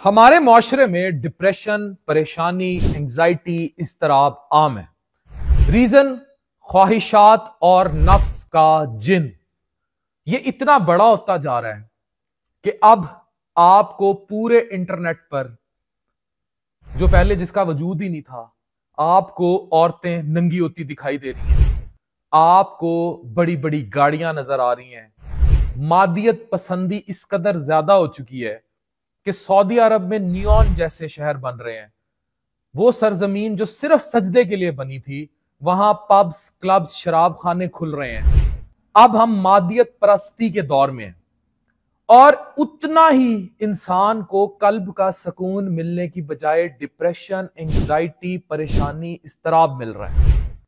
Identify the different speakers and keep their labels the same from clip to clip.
Speaker 1: हमारे माशरे में डिप्रेशन, परेशानी, एंजाइटी, इस्तराब आम है। रीजन ख्वाहिशात और नफ्स का जिन। ये इतना बड़ा होता जा रहा है कि अब आपको पूरे इंटरनेट पर, जो पहले जिसका वजूद ही नहीं था, आपको औरतें नंगी होती दिखाई दे रही हैं, आपको बड़ी बड़ी गाड़ियां नजर आ रही हैं। मादियत पसंदी इस कदर ज्यादा हो चुकी है कि सऊदी अरब में नियॉन जैसे शहर बन रहे हैं। वो सरजमीन जो सिर्फ सजदे के लिए बनी थी, वहां पब्स, क्लब्स, शराब खाने खुल रहे हैं। अब हम मादियत परस्ती के दौर में हैं और उतना ही इंसान को कल्ब का सुकून मिलने की बजाय डिप्रेशन, एंजाइटी, परेशानी, इस्तराब मिल रहा है।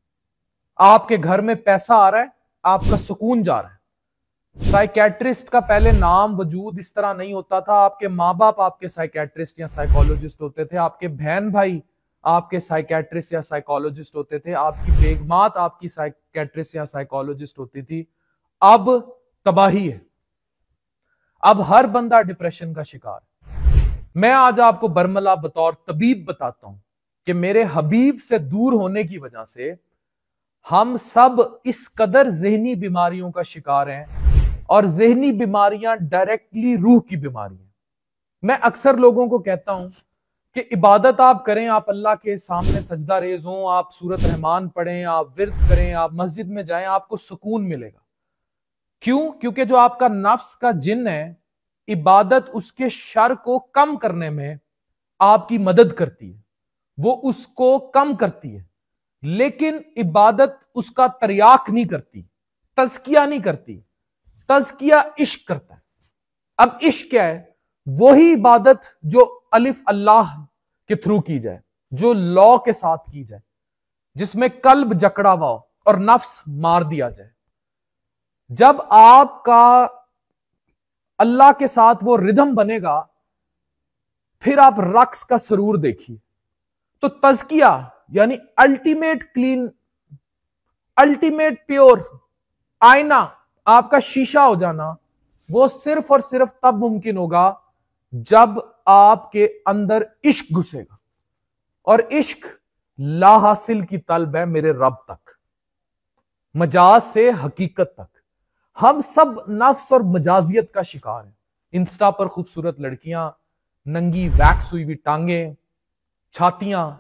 Speaker 1: आपके घर में पैसा आ रहा है, आपका सुकून जा रहा है। साइकेट्रिस्ट का पहले नाम वजूद इस तरह नहीं होता था। आपके माँ बाप आपके साइकेट्रिस्ट या साइकोलॉजिस्ट होते थे, आपके बहन भाई आपके साइकेट्रिस्ट या साइकोलॉजिस्ट होते थे, आपकी बेगमात आपकी साइकेट्रिस्ट या साइकोलॉजिस्ट होती थी। अब तबाही है, अब हर बंदा डिप्रेशन का शिकार है। मैं आज आपको बरमला बतौर तबीब बताता हूं कि मेरे हबीब से दूर होने की वजह से हम सब इस कदर ज़हनी बीमारियों का शिकार हैं, और ज़हनी बीमारियां डायरेक्टली रूह की बीमारी है। मैं अक्सर लोगों को कहता हूं कि इबादत आप करें, आप अल्लाह के सामने सजदा रेज हों, आप सूरत रहमान पढ़ें, आप विर्द करें, आप मस्जिद में जाएं, आपको सुकून मिलेगा। क्यों? क्योंकि जो आपका नफ्स का जिन है, इबादत उसके शर को कम करने में आपकी मदद करती है, वो उसको कम करती है। लेकिन इबादत उसका तरियाक नहीं करती, तज़किया नहीं करती। तज़किया इश्क करता है। अब इश्क क्या है? वही इबादत जो अलिफ अल्लाह के थ्रू की जाए, जो लॉ के साथ की जाए, जिसमें कल्ब जकड़ा हुआ हो और नफ्स मार दिया जाए। जब आपका अल्लाह के साथ वो रिदम बनेगा, फिर आप रक्स का सरूर देखिए। तो तज़किया यानी अल्टीमेट क्लीन, अल्टीमेट प्योर आईना, आपका शीशा हो जाना, वो सिर्फ और सिर्फ तब मुमकिन होगा जब आपके अंदर इश्क घुसेगा। और इश्क ला हासिल की तलब है मेरे रब तक, मजाज से हकीकत तक। हम सब नफ्स और मजाजियत का शिकार हैं। इंस्टा पर खूबसूरत लड़कियां, नंगी वैक्स हुई हुई टांगे, छातियां,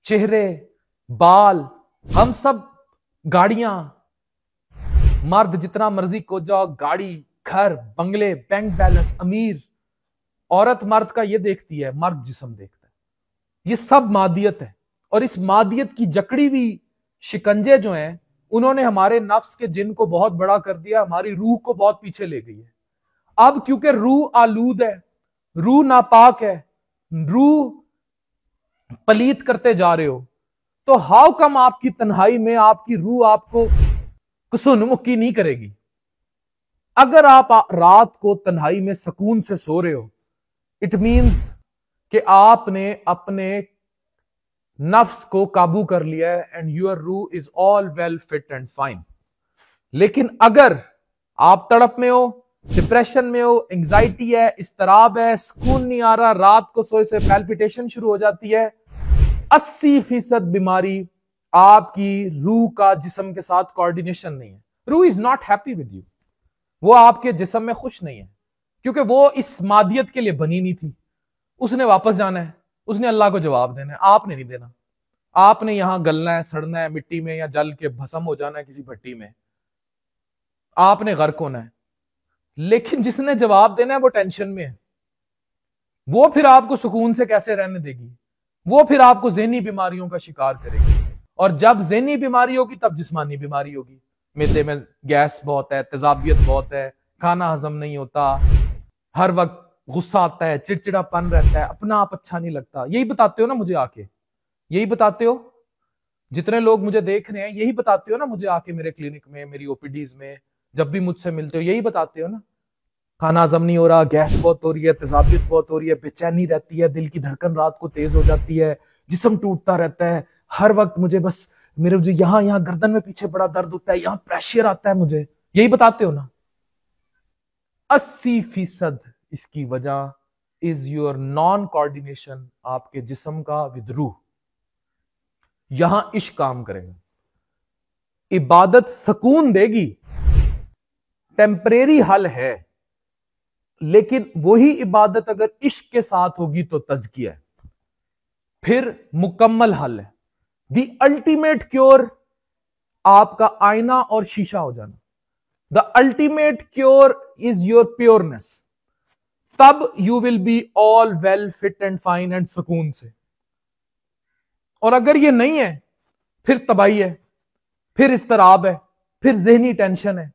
Speaker 1: चेहरे, बाल, हम सब गाड़ियां, मर्द जितना मर्जी को जाओ, गाड़ी, घर, बंगले, बैंक बैलेंस, अमीर। औरत मर्द का ये देखती है, मर्द जिस्म देखता है। ये सब मादियत है, और इस मादियत की जकड़ी हुई शिकंजे जो हैं, उन्होंने हमारे नफ्स के जिन को बहुत बड़ा कर दिया, हमारी रूह को बहुत पीछे ले गई है। अब क्योंकि रूह आलूद है, रूह नापाक है, रूह पलीत करते जा रहे हो, तो हाउ कम आपकी तन्हाई में आपकी रूह आपको कुसुनमुखी नहीं करेगी? अगर आप रात को तन्हाई में सुकून से सो रहे हो, इट मींस कि आपने अपने नफ्स को काबू कर लिया है, एंड योर रूह is all well fit and fine. लेकिन अगर आप तड़प में हो, डिप्रेशन में हो, एंजाइटी है, इस्तराब है, सुकून नहीं आ रहा, रात को सोए से पैल्पिटेशन शुरू हो जाती है, 80% बीमारी आपकी रूह का जिस्म के साथ कोऑर्डिनेशन नहीं है। रूह is not happy with you, वो आपके जिस्म में खुश नहीं है, क्योंकि वो इस मादियत के लिए बनी नहीं थी। उसने वापस जाना है, उसने अल्लाह को जवाब देना है, आपने नहीं देना। आपने यहां गलना है, सड़ना है मिट्टी में, या जल के भस्म हो जाना है किसी भट्टी में, आपने गर्क होना है। लेकिन जिसने जवाब देना है वो टेंशन में है, वो फिर आपको सुकून से कैसे रहने देगी? वो फिर आपको ज़हनी बीमारियों का शिकार करेगी, और जब ज़हनी बीमारी होगी तब जिस्मानी बीमारी होगी। मैदे में गैस बहुत है, तेजाबियत बहुत है, खाना हजम नहीं होता, हर वक्त गुस्सा आता है, चिड़चिड़ापन रहता है, अपना आप अच्छा नहीं लगता। यही बताते हो ना मुझे आके, यही बताते हो, जितने लोग मुझे देख रहे हैं यही बताते हो ना मुझे आके, मेरे क्लिनिक में, मेरी ओपीडीज में, जब भी मुझसे मिलते हो यही बताते हो ना, खाना हजम नहीं हो रहा, गैस बहुत हो रही है, तेजाबियत बहुत हो रही है, बेचैनी रहती है, दिल की धड़कन रात को तेज हो जाती है, जिस्म टूटता रहता है, हर वक्त मुझे बस मुझे यहां गर्दन में पीछे बड़ा दर्द होता है, यहां प्रेशर आता है मुझे। यही बताते हो ना। 80% इसकी वजह इज योर नॉन कोऑर्डिनेशन, आपके जिस्म का विद रूह। यहां इश्क काम करेगा। इबादत सुकून देगी, टेम्परेरी हल है, लेकिन वही इबादत अगर इश्क के साथ होगी तो तज़किया है, फिर मुकम्मल हल है। द अल्टीमेट क्योर आपका आईना और शीशा हो जाना। The ultimate cure is your pureness. तब you will be all well fit and fine and सुकून से। और अगर ये नहीं है, फिर तबाही है, फिर इस्तराब है, फिर जहनी टेंशन है,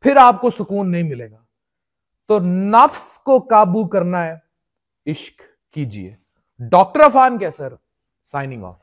Speaker 1: फिर आपको सुकून नहीं मिलेगा। तो नफ्स को काबू करना है, इश्क कीजिए। डॉक्टर अफान कैसर साइनिंग ऑफ।